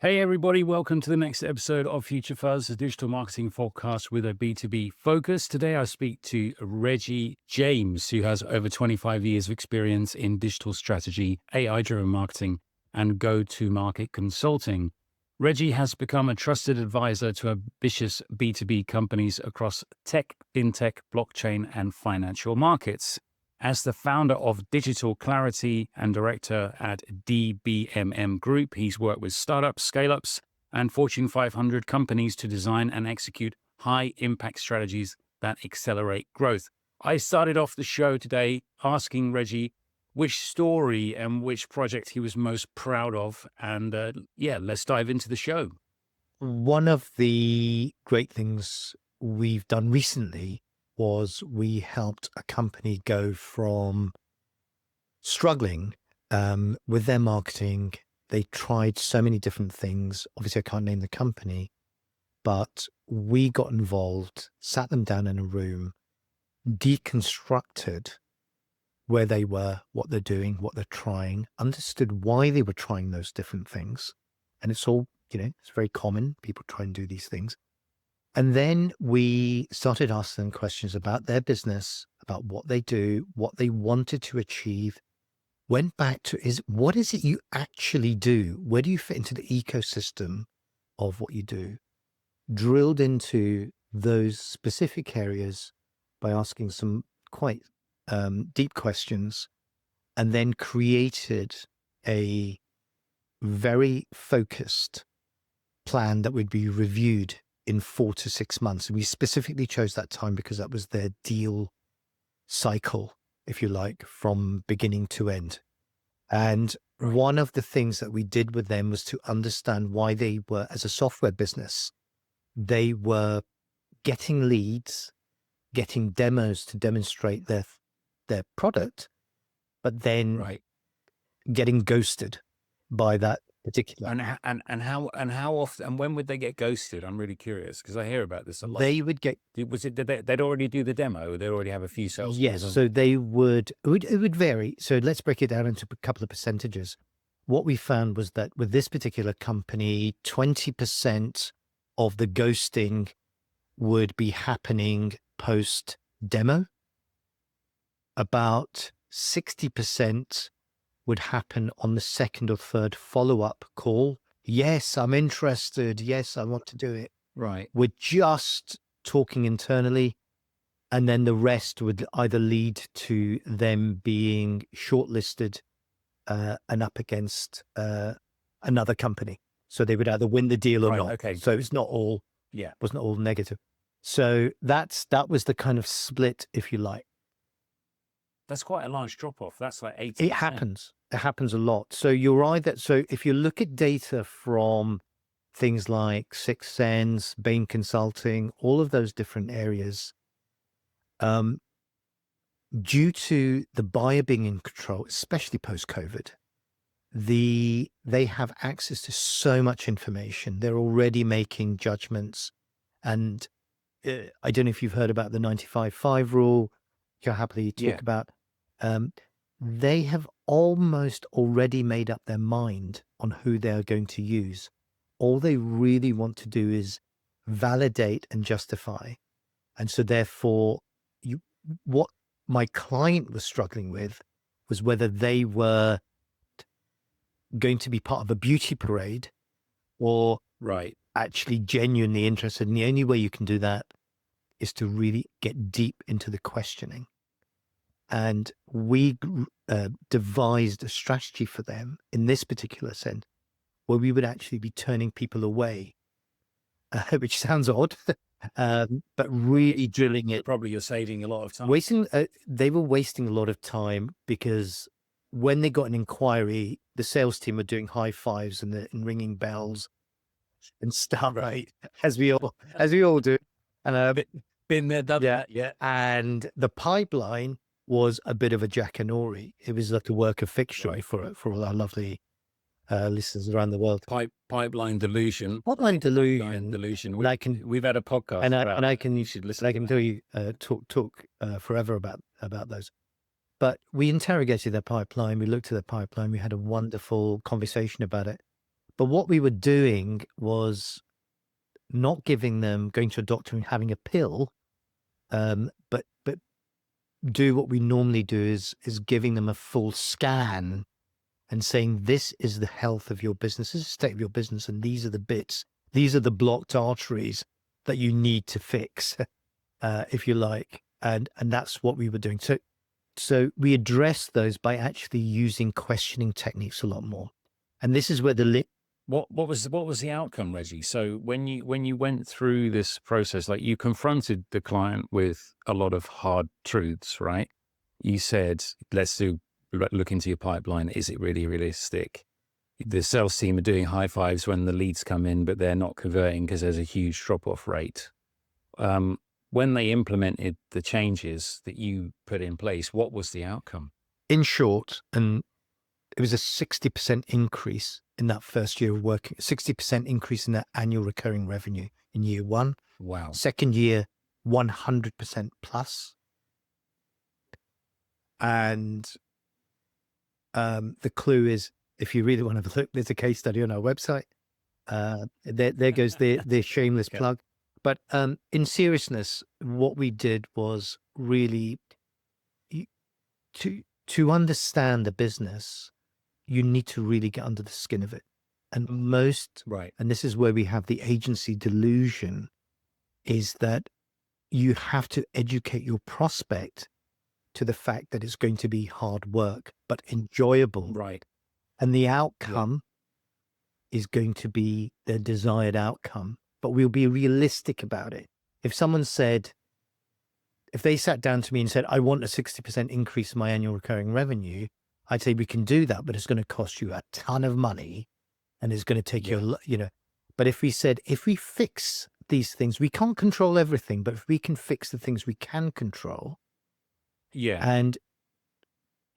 Hey everybody, welcome to the next episode of Future Fuzz, a digital marketing podcast with a B2B focus. Today I speak to Reggie James, who has over 25 years of experience in digital strategy, AI-driven marketing, and go-to-market consulting. Reggie has become a trusted advisor to ambitious B2B companies across tech, fintech, blockchain, and financial markets. As the founder of Digital Clarity and director at DBMM Group, he's worked with startups, scale-ups, and Fortune 500 companies to design and execute high-impact strategies that accelerate growth. I started off the show today asking Reggie which story and which project he was most proud of. And let's dive into the show. One of the great things we've done recently was we helped a company go from struggling with their marketing. They tried so many different things. Obviously, I can't name the company, but we got involved, sat them down in a room, deconstructed where they were, what they're doing, what they're trying, understood why they were trying those different things. And it's all, it's very common. People try and do these things. And then we started asking them questions about their business, about what they do, what they wanted to achieve. Went back to what is it you actually do? Where do you fit into the ecosystem of what you do? Drilled into those specific areas by asking some quite deep questions, and then created a very focused plan that would be reviewed in 4 to 6 months. And we specifically chose that time because that was their deal cycle, if you like, from beginning to end. And one of the things that we did with them was to understand why they were, as a software business, they were getting leads, getting demos to demonstrate their product, but then getting ghosted by that particular. And how often and when would they get ghosted? I'm really curious because I hear about this a lot. They would get. They'd already do the demo? They already have a few sales? Yes, so they would. It would vary. So let's break it down into a couple of percentages. What we found was that with this particular company, 20% of the ghosting would be happening post demo. About 60% would happen on the second or third follow-up call. Yes, I'm interested. Yes, I want to do it. Right. We're just talking internally. And then the rest would either lead to them being shortlisted and up against another company. So they would either win the deal or not. Okay. So it's not all, was not all negative. So that was the kind of split, if you like. That's quite a large drop off. That's like 80%. It happens. It happens a lot. So so if you look at data from things like Sixth Sense, Bain Consulting, all of those different areas, due to the buyer being in control, especially post-COVID, they have access to so much information. They're already making judgments. And I don't know if you've heard about the 95-5 rule, which I'll happily talk about. They have almost already made up their mind on who they are going to use. All they really want to do is validate and justify. And so therefore, what my client was struggling with was whether they were going to be part of a beauty parade or actually genuinely interested. And the only way you can do that is to really get deep into the questioning. And we devised a strategy for them in this particular sense, where we would actually be turning people away, which sounds odd, but really drilling it. Probably you're saving a lot of time. They were wasting a lot of time because when they got an inquiry, the sales team were doing high fives and ringing bells and stuff, as we all do. And been there, done that, yeah. And the pipeline was a bit of a jackanory. It was like a work of fiction for all our lovely listeners around the world. Pipeline delusion. Pipeline delusion. We've had a podcast, and I can. You should listen. I can tell you talk forever about those. But we interrogated their pipeline. We looked at their pipeline. We had a wonderful conversation about it. But what we were doing was not giving them going to a doctor and having a pill, but do what we normally do is giving them a full scan and saying, this is the health of your business, this is the state of your business, and these are the bits, these are the blocked arteries that you need to fix, if you like. And that's what we were doing. So we addressed those by actually using questioning techniques a lot more. And this is where What was the outcome, Reggie? So when you went through this process, like you confronted the client with a lot of hard truths, right? You said, look into your pipeline. Is it really realistic? The sales team are doing high fives when the leads come in, but they're not converting because there's a huge drop-off rate. When they implemented the changes that you put in place, what was the outcome? In short, and it was a 60% increase in that first year of working, 60% increase in that annual recurring revenue in year one. Wow. Second year, 100% plus. And the clue is, if you really want to look, there's a case study on our website. There goes the shameless plug. But in seriousness, what we did was really to understand the business, you need to really get under the skin of it. And and this is where we have the agency delusion, is that you have to educate your prospect to the fact that it's going to be hard work, but enjoyable. Right. And the outcome is going to be the desired outcome, but we'll be realistic about it. If they sat down to me and said, I want a 60% increase in my annual recurring revenue, I'd say we can do that, but it's going to cost you a ton of money and it's going to take you, but if we said, if we fix these things, we can't control everything, but if we can fix the things we can control and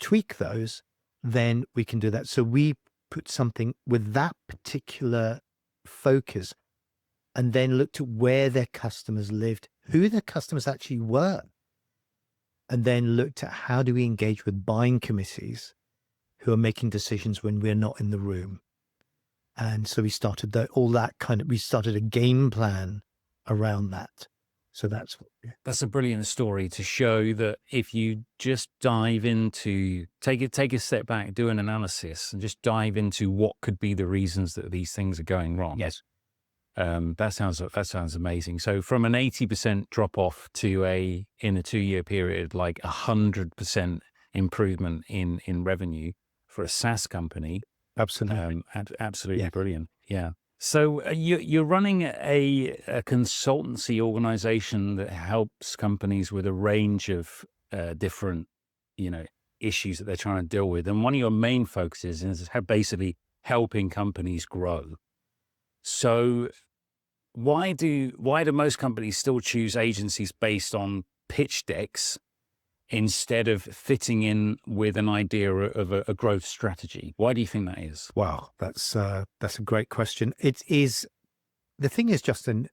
tweak those, then we can do that. So we put something with that particular focus and then looked at where their customers lived, who their customers actually were, and then looked at how do we engage with buying committees who are making decisions when we're not in the room. And so we started we started a game plan around that. So that's a brilliant story to show that if you just dive into, take a step back, do an analysis and just dive into what could be the reasons that these things are going wrong. Yes. That sounds amazing. So from an 80% drop off to in a 2-year period, like 100% improvement in revenue for a SaaS company. Absolutely. Absolutely brilliant. Yeah. So you're running a consultancy organization that helps companies with a range of different, issues that they're trying to deal with. And one of your main focuses is basically helping companies grow. So why do most companies still choose agencies based on pitch decks instead of fitting in with an idea of a growth strategy? Why do you think that is? Wow, that's a great question. It is. The thing is, Justin,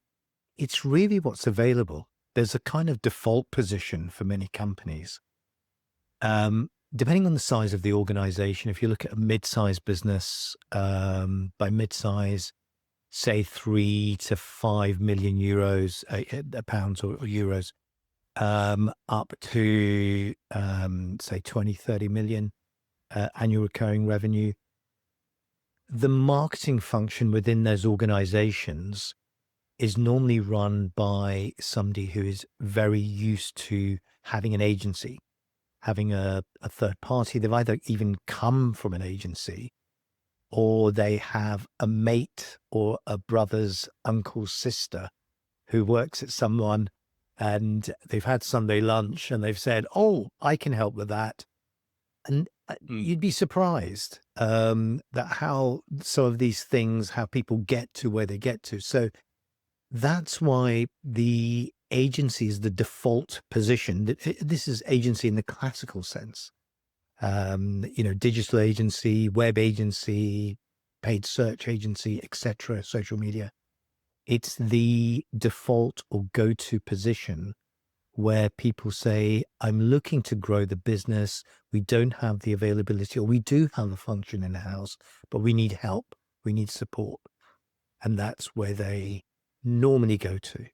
it's really what's available. There's a kind of default position for many companies. Depending on the size of the organization, if you look at a mid-sized business, by mid-size, say 3 to 5 million euros, pounds or euros, up to, say 20, 30 million, annual recurring revenue. The marketing function within those organizations is normally run by somebody who is very used to having an agency, having a third party. They've either even come from an agency, or they have a mate or a brother's uncle's sister who works at someone, and they've had Sunday lunch and they've said, oh, I can help with that. And you'd be surprised that how some of these things, how people get to where they get to. So that's why the agency is the default position. This is agency in the classical sense. Digital agency, web agency, paid search agency, etc., social media. It's the default or go-to position where people say, I'm looking to grow the business. We don't have the availability, or we do have a function in-house, but we need help. we need support. And that's where they normally go to.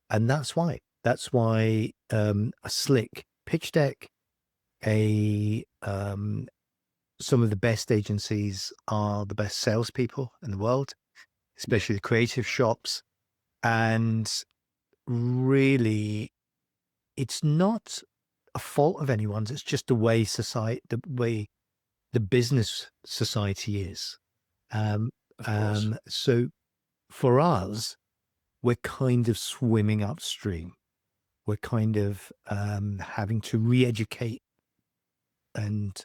And that's why a slick pitch deck, some of the best agencies are the best salespeople in the world, especially the creative shops. And really, it's not a fault of anyone's. It's just the way the business society is. Of course. So for us, we're kind of swimming upstream. We're kind of having to re-educate and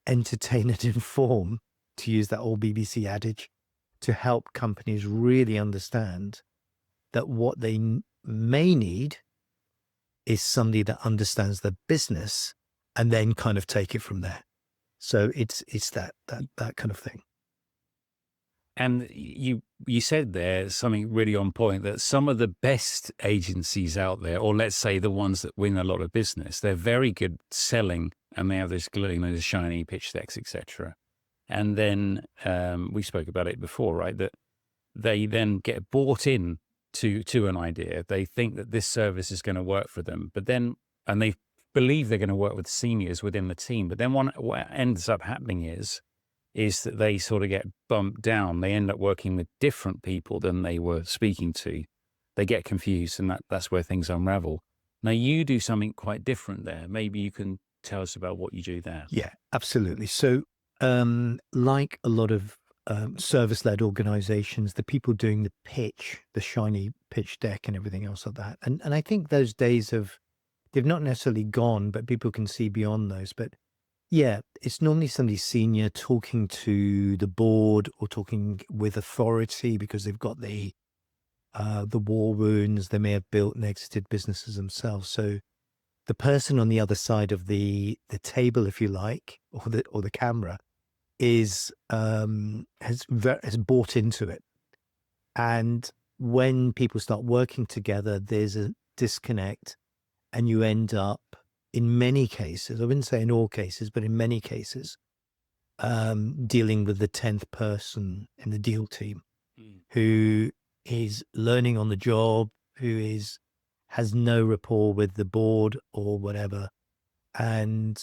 entertain and inform, to use that old BBC adage, to help companies really understand that what they may need is somebody that understands the business and then kind of take it from there. So it's that kind of thing. And you said there something really on point, that some of the best agencies out there, or let's say the ones that win a lot of business, they're very good selling, and they have this the shiny pitch decks, etc. And then we spoke about it before, right? That they then get bought in to an idea. They think that this service is going to work for them, and they believe they're going to work with seniors within the team. But then what ends up happening is that they sort of get bumped down. They end up working with different people than they were speaking to. They get confused, and that's where things unravel. Now, you do something quite different there. Maybe you can tell us about what you do there. Yeah, absolutely. So like a lot of service-led organizations, the people doing the pitch, the shiny pitch deck and everything else like that. And I think those days they've not necessarily gone, but people can see beyond those. But yeah, it's normally somebody senior talking to the board or talking with authority because they've got the war wounds. They may have built and exited businesses themselves. So the person on the other side of the table, if you like, or the camera, has bought into it. And when people start working together, there's a disconnect, and you end up, in many cases, I wouldn't say in all cases, but in many cases, dealing with the 10th person in the deal team who is learning on the job, who has no rapport with the board or whatever. And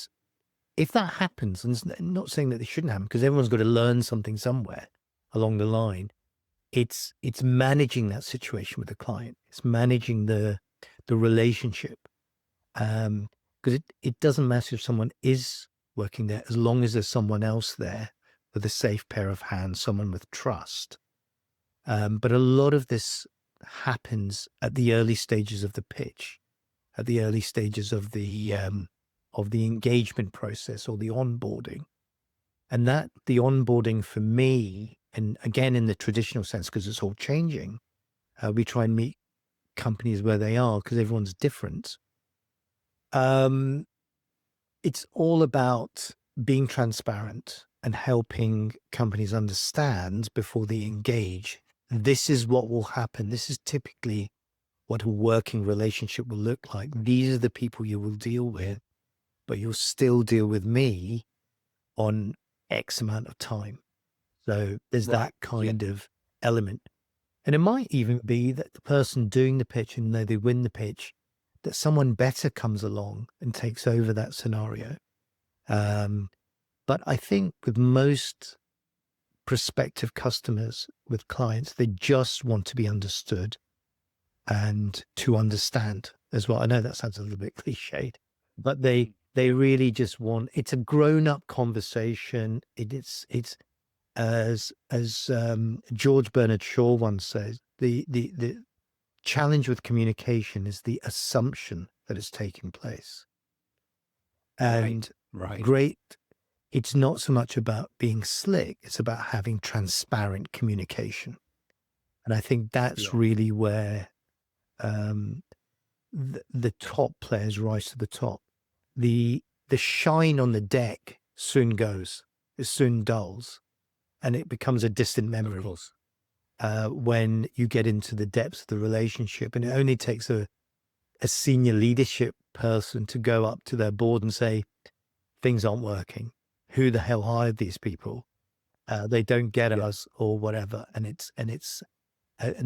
if that happens, and I'm not saying that it shouldn't happen, because everyone's got to learn something somewhere along the line, it's managing that situation with the client. It's managing the relationship. Because it doesn't matter if someone is working there, as long as there's someone else there with a safe pair of hands, someone with trust. But a lot of this happens at the early stages of the pitch, at the early stages of the engagement process or the onboarding. And that the onboarding for me, and again, in the traditional sense, because it's all changing, we try and meet companies where they are because everyone's different. It's all about being transparent and helping companies understand before they engage. This is what will happen. This is typically what a working relationship will look like. These are the people you will deal with, but you'll still deal with me on X amount of time. So there's that kind of element. And it might even be that the person doing the pitch, and though they win the pitch, that someone better comes along and takes over that scenario. But I think with most prospective customers, with clients, they just want to be understood and to understand as well. I know that sounds a little bit cliched, but they really just want, it's a grown-up conversation. It's as George Bernard Shaw once says, the challenge with communication is the assumption that is taking place. And great, it's not so much about being slick, it's about having transparent communication. And I think that's really where the top players rise to the top. The shine on the deck soon goes, it soon dulls, and it becomes a distant memory. Of course. When you get into the depths of the relationship, and it only takes a senior leadership person to go up to their board and say, things aren't working. Who the hell hired these people? They don't get Yeah. us or whatever. And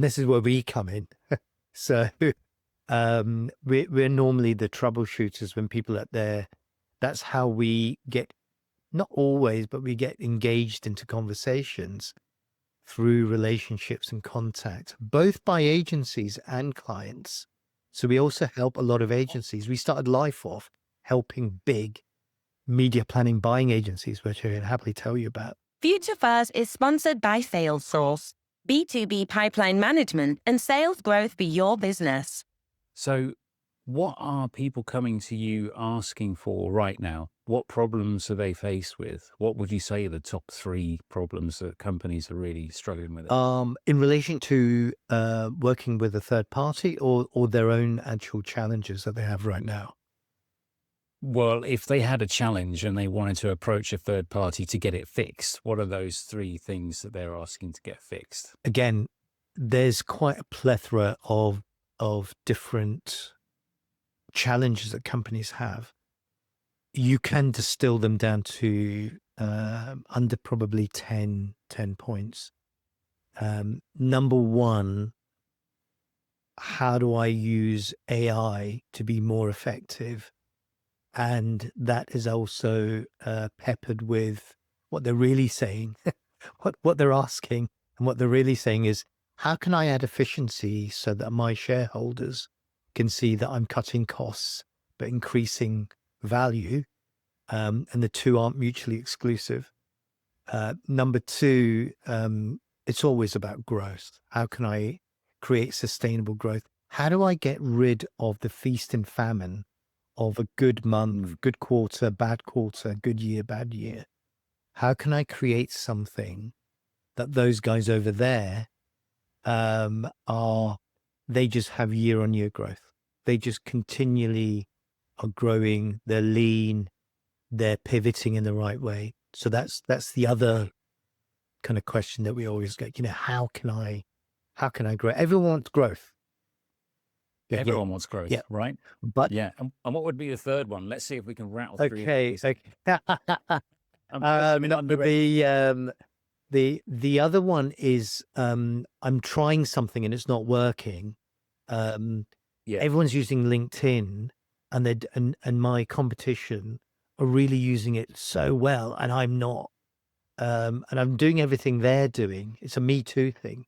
this is where we come in. So we're normally the troubleshooters when people are there. That's how we get, not always, but we get engaged into conversations through relationships and contact, both by agencies and clients. So we also help a lot of agencies. We started life off helping big media planning buying agencies, which I can happily tell you about. Future Fuzz is sponsored by Salesforce, B2B pipeline management and sales growth for your business. So what are people coming to you asking for right now? What problems are they faced with? What would you say are the top 3 problems that companies are really struggling with? In relation to working with a third party or their own actual challenges that they have right now? Well, if they had a challenge and they wanted to approach a third party to get it fixed, what are those 3 things that they're asking to get fixed? Again, there's quite a plethora of different challenges that companies have. You can distill them down to under probably 10 points. Number 1, how do I use AI to be more effective? And that is also peppered with what they're really saying, what they're asking, and what they're really saying is, how can I add efficiency so that my shareholders can see that I'm cutting costs but increasing value, and the 2 aren't mutually exclusive. Number 2, it's always about growth. How can I create sustainable growth? How do I get rid of the feast and famine of a good month, good quarter, good year, bad year? How can I create something that those guys over there they just have year-on-year growth. They just continually are growing, they're lean, they're pivoting in the right way. So that's the other kind of question that we always get, how can I grow? Everyone wants growth. Everyone wants growth, yeah. right? But yeah. And what would be the third one? Let's see if we can rattle through okay. The other one is I'm trying something and it's not working. Everyone's using LinkedIn and my competition are really using it so well, and I'm not. And I'm doing everything they're doing. It's a Me Too thing.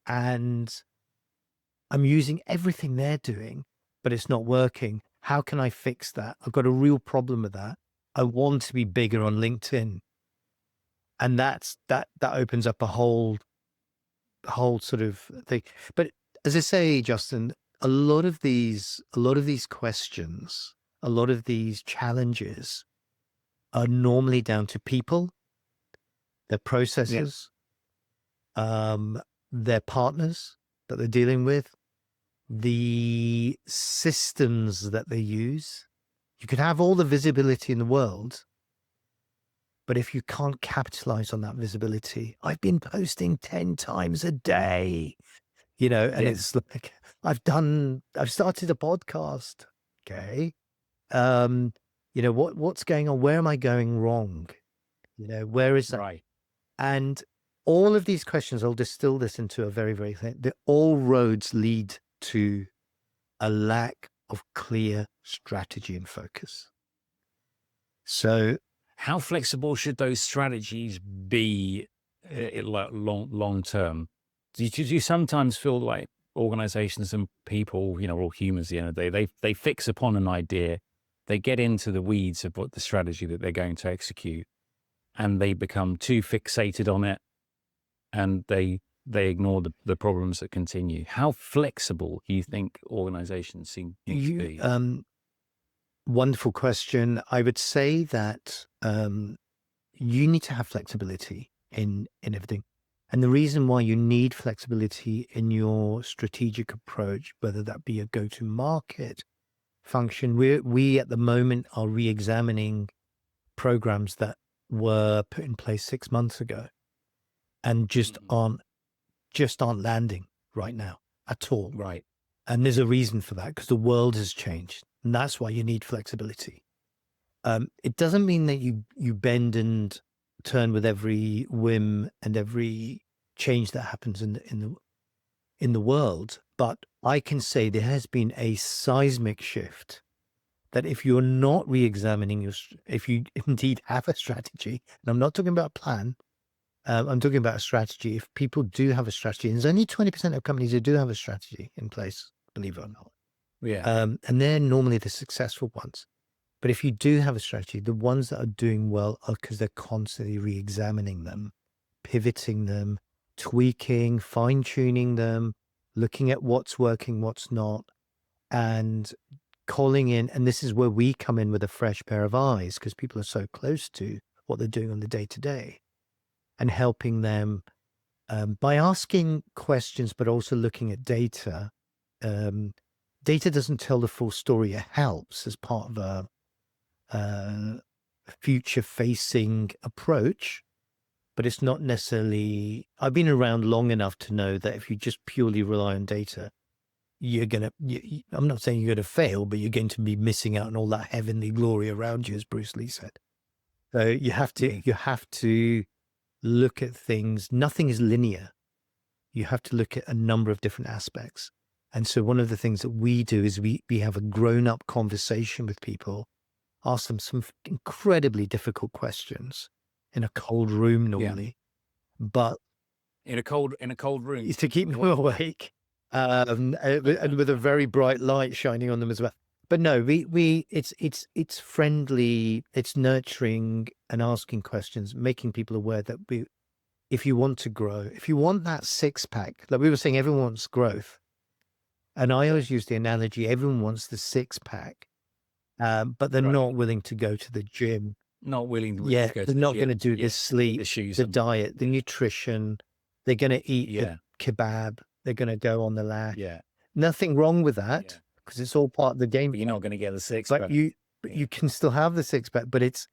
And I'm using everything they're doing, but it's not working. How can I fix that? I've got a real problem with that. I want to be bigger on LinkedIn. And that opens up a whole sort of thing. But as I say, Justin, a lot of these questions, a lot of these challenges are normally down to people, their processes, their partners that they're dealing with, the systems that they use. You can have all the visibility in the world, but if you can't capitalize on that visibility, I've been posting 10 times a day, and it's like, I've started a podcast. Okay. What's going on? Where am I going wrong? Where is that? Right. And all of these questions, I'll distill this into a very, very thing. All roads lead to a lack of clear strategy and focus. So how flexible should those strategies be long term? Do you sometimes feel like organizations and people, we're all humans at the end of the day, they fix upon an idea, they get into the weeds of what the strategy that they're going to execute, and they become too fixated on it, and they ignore the problems that continue. How flexible do you think organizations seem to be? Wonderful question. I would say that you need to have flexibility in everything. And the reason why you need flexibility in your strategic approach, whether that be a go-to-market function, we at the moment are re-examining programs that were put in place 6 months ago and just aren't landing right now at all. Right. And there's a reason for that, because the world has changed, and that's why you need flexibility. It doesn't mean that you bend and turn with every whim and every change that happens in the world. But I can say there has been a seismic shift that if you're not re-examining if you indeed have a strategy, and I'm not talking about a plan, I'm talking about a strategy. If people do have a strategy, and there's only 20% of companies who do have a strategy in place, believe it or not. Yeah. And they're normally the successful ones. But if you do have a strategy, the ones that are doing well are because they're constantly re-examining them, pivoting them, tweaking, fine-tuning them, looking at what's working, what's not, and calling in. And this is where we come in with a fresh pair of eyes, because people are so close to what they're doing on the day-to-day, and helping them by asking questions, but also looking at data. Data doesn't tell the full story. It helps as part of a future-facing approach, but it's not necessarily. I've been around long enough to know that if you just purely rely on data, you're gonna. I'm not saying you're gonna fail, but you're going to be missing out on all that heavenly glory around you, as Bruce Lee said. So you have to look at things. Nothing is linear. You have to look at a number of different aspects. And so one of the things that we do is we have a grown-up conversation with people, ask them some incredibly difficult questions in a cold room normally, but In a cold room. to keep them awake, and with a very bright light shining on them as well. But no, it's friendly, it's nurturing, and asking questions, making people aware that if you want to grow, if you want that six-pack, like we were saying, everyone wants growth. And I always use the analogy, everyone wants the six-pack, but they're not willing to go to the gym. Not willing to Yeah, go to they're the not gym. going to do the sleep, the shoes, the diet, the nutrition. They're going to eat Yeah. the kebab. They're going to go on the lag. Yeah. Nothing wrong with that, Yeah. because it's all part of the game. But you're not going to get the six. But you can still have the six-pack, but it's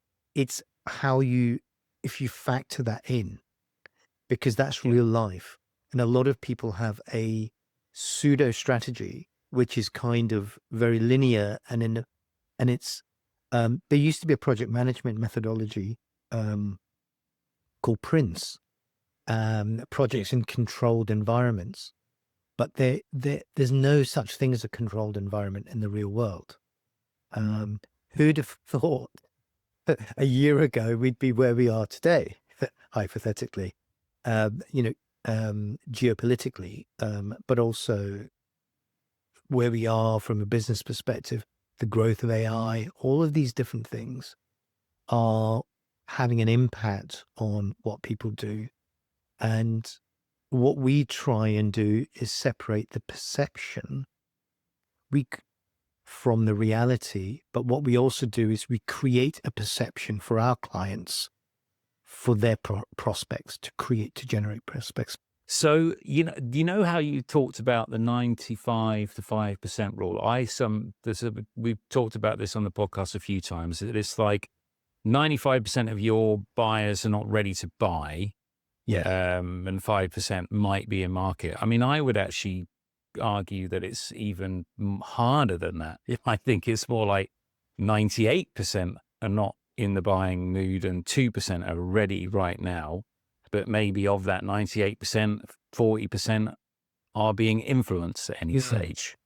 how if you factor that in, because that's real life. And a lot of people have a pseudo strategy, which is kind of very linear, and it's there used to be a project management methodology called Prince, projects in controlled environments, but there's no such thing as a controlled environment in the real world. Who'd have thought a year ago we'd be where we are today, hypothetically, geopolitically, but also where we are from a business perspective, the growth of AI, all of these different things are having an impact on what people do. And what we try and do is separate the perception from the reality. But what we also do is we create a perception for our clients, for their prospects, to generate prospects. So, you know how you talked about the 95 to 5% rule? We've talked about this on the podcast a few times. It's like 95% of your buyers are not ready to buy. Yeah. And 5% might be in market. I mean, I would actually argue that it's even harder than that. I think it's more like 98% are not in the buying mood and 2% are ready right now. But maybe of that 98%, 40% are being influenced at any stage.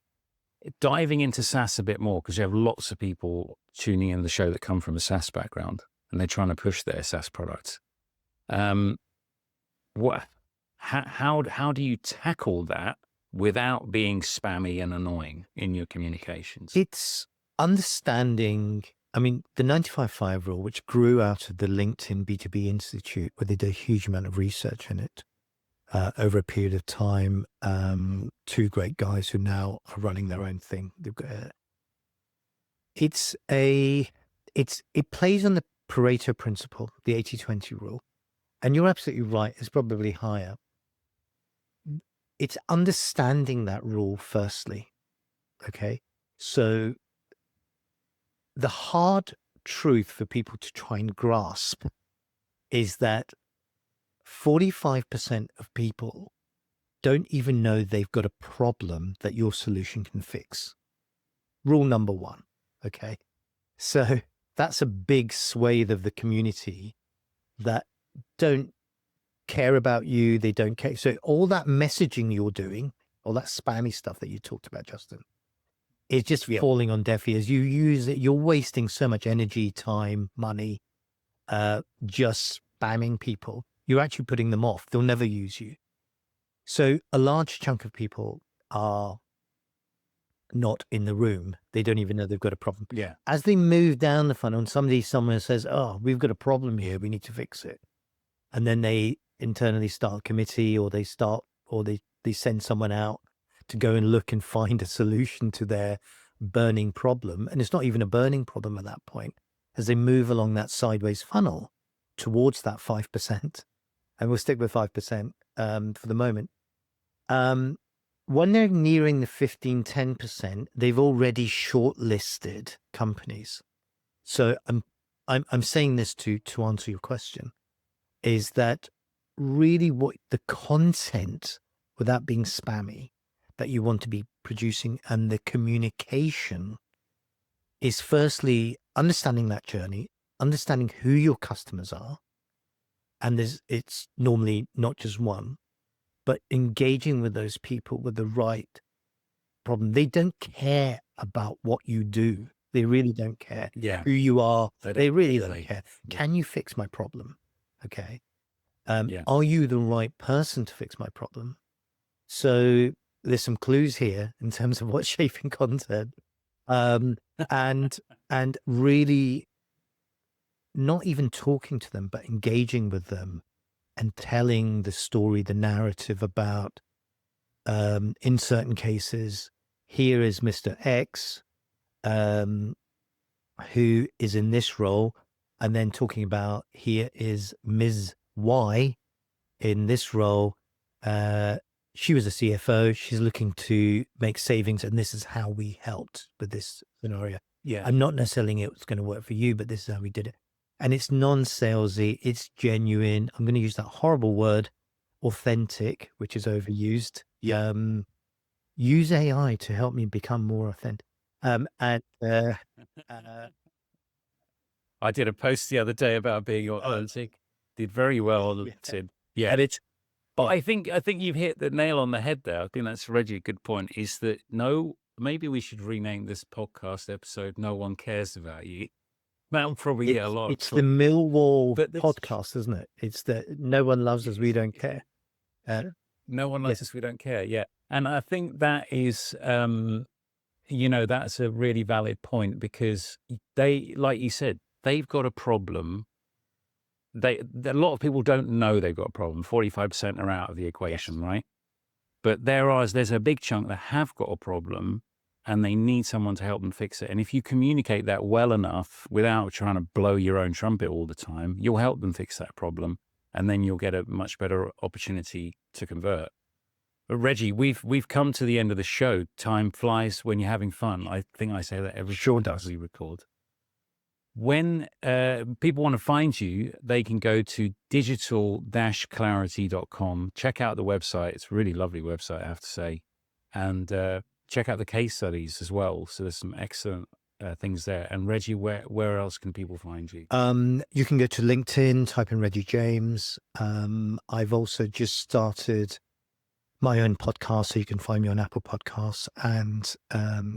Diving into SaaS a bit more, because you have lots of people tuning in the show that come from a SaaS background and they're trying to push their SaaS products. How do you tackle that without being spammy and annoying in your communications? It's understanding. I mean, the 95-5 rule, which grew out of the LinkedIn B2B Institute, where they did a huge amount of research in it over a period of time. Two great guys who now are running their own thing. They've got it plays on the Pareto principle, the 80-20 rule. And you're absolutely right, it's probably higher. It's understanding that rule firstly. Okay. So the hard truth for people to try and grasp is that 45% of people don't even know they've got a problem that your solution can fix. Rule number one. Okay. So that's a big swathe of the community that don't care about you. They don't care. So all that messaging you're doing, all that spammy stuff that you talked about, Justin, is just falling on deaf ears. You use it. You're wasting so much energy, time, money, just spamming people. You're actually putting them off. They'll never use you. So a large chunk of people are not in the room. They don't even know they've got a problem. Yeah. As they move down the funnel and someone says, oh, we've got a problem here, we need to fix it. And then they internally start a committee, or they send someone out to go and look and find a solution to their burning problem. And it's not even a burning problem at that point. As they move along that sideways funnel towards that 5%, and we'll stick with 5% for the moment. When they're nearing the 15-10%, they've already shortlisted companies. So I'm saying this to answer your question, is that really what the content, without being spammy, that you want to be producing, and the communication is firstly understanding that journey, understanding who your customers are, and it's normally not just one, but engaging with those people with the right problem. They don't care about what you do. They really don't care who you are. They really don't care. Can you fix my problem? Okay. Are you the right person to fix my problem? So there's some clues here in terms of what's shaping content. And really not even talking to them, but engaging with them and telling the story, the narrative about, in certain cases, here is Mr. X, who is in this role, and then talking about here is Ms. Y in this role. She was a CFO. She's looking to make savings, and this is how we helped with this scenario. Yeah. I'm not necessarily it was going to work for you, but this is how we did it. And it's non-salesy, it's genuine. I'm going to use that horrible word, authentic, which is overused. Use AI to help me become more authentic. I did a post the other day about being authentic. Did very well on LinkedIn. Yeah. And it's, but I think you've hit the nail on the head there. I think that's Reggie, a good point, is that maybe we should rename this podcast episode "No One Cares About You." That'll probably get a lot. It's the Millwall podcast, isn't it? It's that no one loves us, we don't care. No one loves us, we don't care. Yeah. And I think that is, that's a really valid point, because they, like you said, they've got a problem. A lot of people don't know they've got a problem. 45% are out of the equation, right? But there's a big chunk that have got a problem, and they need someone to help them fix it. And if you communicate that well enough without trying to blow your own trumpet all the time, you'll help them fix that problem, and then you'll get a much better opportunity to convert. But Reggie, we've come to the end of the show. Time flies when you're having fun. I think I say that every Sure time does. we record. When people want to find you, they can go to digital-clarity.com. Check out the website. It's a really lovely website, I have to say. And check out the case studies as well. So there's some excellent things there. And Reggie, where else can people find you? You can go to LinkedIn, type in Reggie James. I've also just started my own podcast, so you can find me on Apple Podcasts and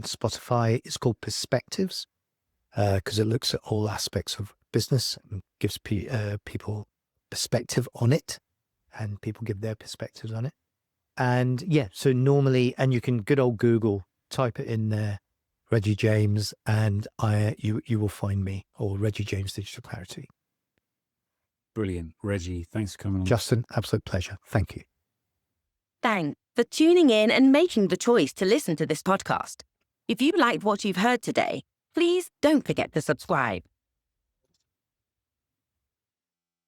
Spotify. It's called Perspectives, because it looks at all aspects of business and gives people perspective on it, and people give their perspectives on it. And so normally, and you can good old Google, type it in there, Reggie James, and you will find me, or Reggie James Digital Clarity. Brilliant. Reggie, thanks for coming on. Justin, absolute pleasure. Thank you. Thanks for tuning in and making the choice to listen to this podcast. If you liked what you've heard today, please don't forget to subscribe.